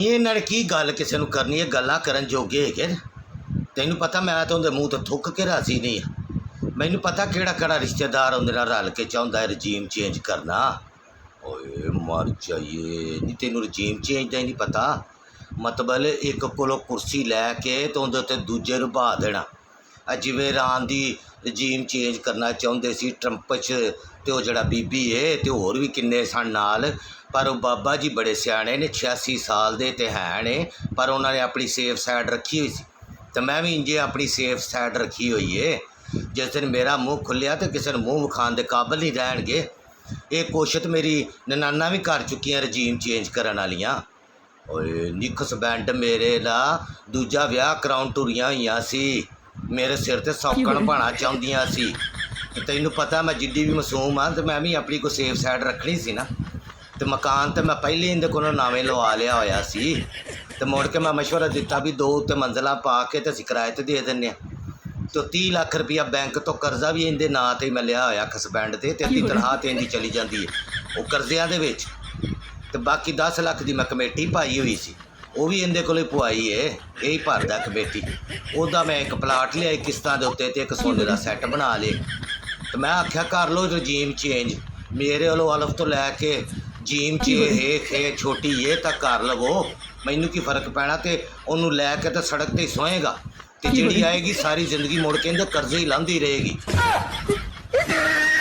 ਇਹਨਾਂ ਨੇ ਕੀ ਗੱਲ ਕਿਸੇ ਨੂੰ ਕਰਨੀ ਹੈ? ਗੱਲਾਂ ਕਰਨ ਜੋਗੇ ਹੈਗੇ ਨੇ। ਤੈਨੂੰ ਪਤਾ ਮੈਂ ਤਾਂ ਉਹਦੇ ਮੂੰਹ ਤੋਂ ਥੁੱਕ ਕੇ ਰਾਜ਼ੀ ਨਹੀਂ ਹਾਂ। ਮੈਨੂੰ ਪਤਾ ਕਿਹੜਾ ਕਿਹੜਾ ਰਿਸ਼ਤੇਦਾਰ ਉਹਦੇ ਨਾਲ ਰਲ ਕੇ ਚਾਹੁੰਦਾ ਰਜੀਮ ਚੇਂਜ ਕਰਨਾ। ਓਏ ਮਰ ਜਾਈਏ, ਨਹੀਂ ਤੈਨੂੰ ਰਜੀਮ ਚੇਂਜ ਦਾ ਹੀ ਨਹੀਂ ਪਤਾ। ਮਤਲਬ ਇੱਕ ਕੋਲੋਂ ਕੁਰਸੀ ਲੈ ਕੇ ਤੇ ਉਹਦੇ ਉੱਤੇ ਦੂਜੇ ਨੂੰ ਬਹਾ ਦੇਣਾ। ਜਿਵੇਂ ਇਰਾਨ ਦੀ ਰਜੀਮ ਚੇਂਜ ਕਰਨਾ ਚਾਹੁੰਦੇ ਸੀ ਟਰੰਪ 'ਚ, ਅਤੇ ਉਹ ਜਿਹੜਾ ਬੀਬੀ ਏ ਅਤੇ ਹੋਰ ਵੀ ਕਿੰਨੇ ਸਨ ਨਾਲ। ਪਰ ਉਹ ਬਾਬਾ ਜੀ ਬੜੇ ਸਿਆਣੇ ਨੇ, 86 ਸਾਲ ਦੇ ਤੇ ਹੈ ਨੇ, ਪਰ ਉਹਨਾਂ ਨੇ ਆਪਣੀ ਸੇਫ ਸਾਈਡ ਰੱਖੀ ਹੋਈ ਸੀ। ਅਤੇ ਮੈਂ ਵੀ ਇੰਜੇ ਆਪਣੀ ਸੇਫ ਸਾਈਡ ਰੱਖੀ ਹੋਈ ਏ। ਜਿਸ ਦਿਨ ਮੇਰਾ ਮੂੰਹ ਖੁੱਲ੍ਹਿਆ ਤਾਂ ਕਿਸੇ ਨੂੰ ਮੂੰਹ ਵਿਖਾਉਣ ਦੇ ਕਾਬਲ ਨਹੀਂ ਰਹਿਣਗੇ। ਇਹ ਕੋਸ਼ਿਸ਼ ਮੇਰੀ ਨਨਾਨਾ ਵੀ ਕਰ ਚੁੱਕੀਆਂ ਰਜੀਮ ਚੇਂਜ ਕਰਨ ਵਾਲੀਆਂ। ਓਏ ਨਿੱਖਸ ਬੈਂਡ ਮੇਰੇ ਦਾ ਦੂਜਾ ਵਿਆਹ ਕਰਾਉਣ ਤੁਰੀਆਂ ਹੋਈਆਂ ਸੀ। ਮੇਰੇ ਸਿਰ 'ਤੇ ਸੌਕਣ ਪਾਉਣਾ ਚਾਹੁੰਦੀਆਂ ਸੀ। ਤੈਨੂੰ ਪਤਾ ਮੈਂ ਜਿੱਡੀ ਵੀ ਮਾਸੂਮ ਹਾਂ, ਅਤੇ ਮੈਂ ਵੀ ਆਪਣੀ ਕੋਈ ਸੇਫ ਸਾਈਡ ਰੱਖਣੀ ਸੀ ਨਾ। ਅਤੇ ਮਕਾਨ ਤਾਂ ਮੈਂ ਪਹਿਲੇ ਇਹਦੇ ਕੋਲੋਂ ਨਵੇਂ ਲਵਾ ਲਿਆ ਹੋਇਆ ਸੀ। ਅਤੇ ਮੁੜ ਕੇ ਮੈਂ ਮਸ਼ਵਰਾ ਦਿੱਤਾ ਵੀ 2 ਉੱਤੇ ਮੰਜ਼ਿਲਾਂ ਪਾ ਕੇ ਅਤੇ ਅਸੀਂ ਕਿਰਾਏ 'ਤੇ ਦੇ ਦਿੰਦੇ ਹਾਂ। ਅਤੇ 30 ਲੱਖ ਰੁਪਈਆ ਬੈਂਕ ਤੋਂ ਕਰਜ਼ਾ ਵੀ ਇਹਦੇ ਨਾਂ 'ਤੇ ਮੈਂ ਲਿਆ ਹੋਇਆ ਖਸਬੈਂਡ 'ਤੇ, ਅਤੇ ਅੱਧੀ ਤਨਖਾਹ 'ਤੇ ਇਹਦੀ ਚਲੀ ਜਾਂਦੀ ਹੈ ਉਹ ਕਰਜ਼ਿਆਂ ਦੇ ਵਿੱਚ। ਅਤੇ ਬਾਕੀ 10 ਲੱਖ ਦੀ ਮੈਂ ਕਮੇਟੀ ਪਾਈ ਹੋਈ ਸੀ, ਉਹ ਵੀ ਇਹਦੇ ਕੋਲੇ ਪਵਾਈ ਏ, ਇਹ ਹੀ ਭਰਦਾ ਕਮੇਟੀ। ਉਹਦਾ ਮੈਂ ਇੱਕ ਪਲਾਟ ਲਿਆ ਕਿਸ਼ਤਾਂ ਦੇ ਉੱਤੇ ਅਤੇ ਇੱਕ ਸੋਨੇ ਦਾ ਸੈੱਟ ਬਣਾ ਲਏ। ਅਤੇ ਮੈਂ ਆਖਿਆ ਕਰ ਲਓ ਰਜੀਮ ਚੇਂਜ, ਮੇਰੇ ਵੱਲੋਂ ਅਲਫ ਤੋਂ ਲੈ ਕੇ ਜੀਮ 'ਚ ਇਹ ਛੋਟੀ ਇਹ ਤੱਕ ਕਰ ਲਵੋ, ਮੈਨੂੰ ਕੀ ਫ਼ਰਕ ਪੈਣਾ। ਅਤੇ ਉਹਨੂੰ ਲੈ ਕੇ ਤਾਂ ਸੜਕ 'ਤੇ ਹੀ ਸੋਏਗਾ, ਅਤੇ ਜਿਹੜੀ ਆਏਗੀ ਸਾਰੀ ਜ਼ਿੰਦਗੀ ਮੁੜ ਕੇ ਇਹਦੇ ਕਰਜ਼ੇ ਹੀ ਲਾਂਦੀ ਰਹੇਗੀ।